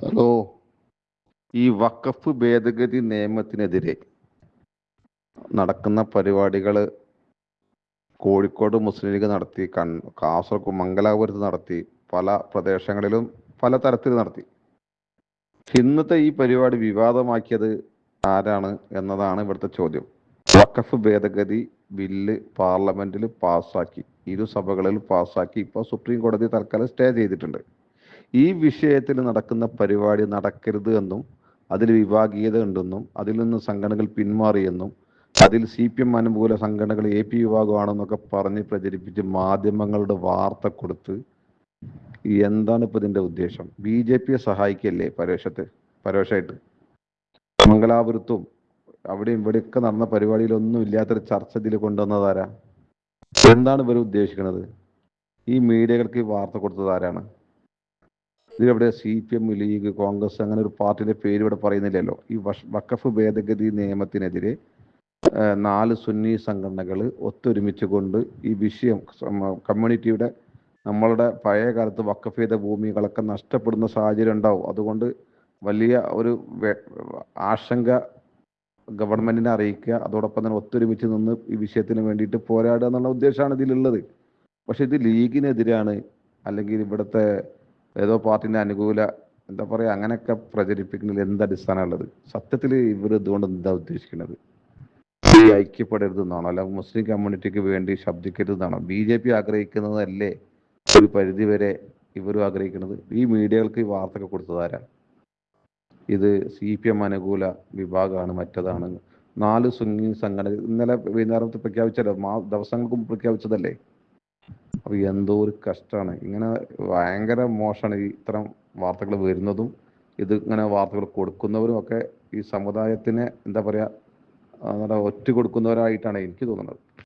Hello. ഈ വഖഫ് ഭേദഗതി നിയമത്തിനെതിരെ നടക്കുന്ന പരിപാടികൾ കോഴിക്കോട് മുസ്ലിം ലീഗ് നടത്തി, കാസർഗോഡ് മംഗലാപുരത്ത് നടത്തി, പല പ്രദേശങ്ങളിലും പല തരത്തിൽ നടത്തി. ഇന്നത്തെ ഈ പരിപാടി വിവാദമാക്കിയത് ആരാണ് എന്നതാണ് ഇവിടുത്തെ ചോദ്യം. വഖഫ് ഭേദഗതി ബില്ല് പാർലമെന്റിൽ പാസ്സാക്കി, ഇരുസഭകളിൽ പാസ്സാക്കി. ഇപ്പോൾ സുപ്രീം കോടതി തൽക്കാലം സ്റ്റേ ചെയ്തിട്ടുണ്ട്. ഈ വിഷയത്തിൽ നടക്കുന്ന പരിപാടി നടക്കരുത് എന്നും അതിൽ വിഭാഗീയത ഉണ്ടെന്നും അതിൽ നിന്ന് സംഘടനകൾ പിന്മാറിയെന്നും അതിൽ CPM അനുകൂല സംഘടനകൾ AP വിഭാഗമാണെന്നൊക്കെ പറഞ്ഞ് പ്രചരിപ്പിച്ച് മാധ്യമങ്ങളുടെ വാർത്ത കൊടുത്ത് എന്താണ് ഇപ്പൊ ഇതിന്റെ ഉദ്ദേശം? BJPയെ സഹായിക്കല്ലേ പരോക്ഷമായിട്ട്? മംഗലാപുരത്തും അവിടെയും ഇവിടെയൊക്കെ നടന്ന പരിപാടിയിലൊന്നും ഇല്ലാത്തൊരു ചർച്ച ഇതിൽ കൊണ്ടുവന്നതാരാ? എന്താണ് ഇവർ ഉദ്ദേശിക്കുന്നത്? ഈ മീഡിയകൾക്ക് ഈ വാർത്ത കൊടുത്തത് ആരാണ്? ഇതിലെവിടെ CPM, ലീഗ്, കോൺഗ്രസ് അങ്ങനെ ഒരു പാർട്ടിയുടെ പേര് ഇവിടെ പറയുന്നില്ലല്ലോ. ഈ വഖഫ് ഭേദഗതി നിയമത്തിനെതിരെ 4 സുന്നി സംഘടനകൾ ഒത്തൊരുമിച്ച് കൊണ്ട് ഈ വിഷയം കമ്മ്യൂണിറ്റിയുടെ, നമ്മളുടെ പഴയ കാലത്ത് വഖഫ് ചെയ്ത ഭൂമികളൊക്കെ നഷ്ടപ്പെടുന്ന സാഹചര്യം ഉണ്ടാവും. അതുകൊണ്ട് വലിയ ഒരു ആശങ്ക ഗവൺമെന്റിനെ അറിയിക്കുക, അതോടൊപ്പം തന്നെ ഒത്തൊരുമിച്ച് നിന്ന് ഈ വിഷയത്തിന് വേണ്ടിയിട്ട് പോരാടുക എന്നുള്ള ഉദ്ദേശമാണ് ഇതിലുള്ളത്. പക്ഷെ ഇത് ലീഗിനെതിരാണ്, അല്ലെങ്കിൽ ഇവിടുത്തെ ഏതോ പാർട്ടിൻ്റെ അനുകൂല എന്താ പറയുക, അങ്ങനെയൊക്കെ പ്രചരിപ്പിക്കുന്നതിൽ എന്ത് അടിസ്ഥാനമുള്ളത്? സത്യത്തിൽ ഇവർ ഇതുകൊണ്ട് എന്താ ഉദ്ദേശിക്കുന്നത്? ഈ ഐക്യപ്പെടരുതെന്നാണോ, അല്ല മുസ്ലിം കമ്മ്യൂണിറ്റിക്ക് വേണ്ടി ശബ്ദിക്കരുതെന്നാണോ BJP ആഗ്രഹിക്കുന്നതല്ലേ ഒരു പരിധി വരെ ഇവരും ആഗ്രഹിക്കുന്നത്? ഈ മീഡിയകൾക്ക് ഈ വാർത്തകൾ കൊടുത്തതാരാ? ഇത് CPM അനുകൂല വിഭാഗമാണ്, മറ്റതാണ്. 4 സുന്നി സംഘടന ഇന്നലെ വൈകുന്നേരത്ത് പ്രഖ്യാപിച്ചല്ലോ, ദിവസങ്ങൾക്ക് മുമ്പ് പ്രഖ്യാപിച്ചതല്ലേ. അപ്പോൾ എന്തോ ഒരു കഷ്ടമാണ്. ഇങ്ങനെ ഭയങ്കര മോശമാണ് ഇത്തരം വാർത്തകൾ വരുന്നതും ഇത് ഇങ്ങനെ വാർത്തകൾ കൊടുക്കുന്നവരും ഒക്കെ ഈ സമുദായത്തിനെ എന്താ പറയുക, ഒറ്റ കൊടുക്കുന്നവരായിട്ടാണ് എനിക്ക് തോന്നുന്നത്.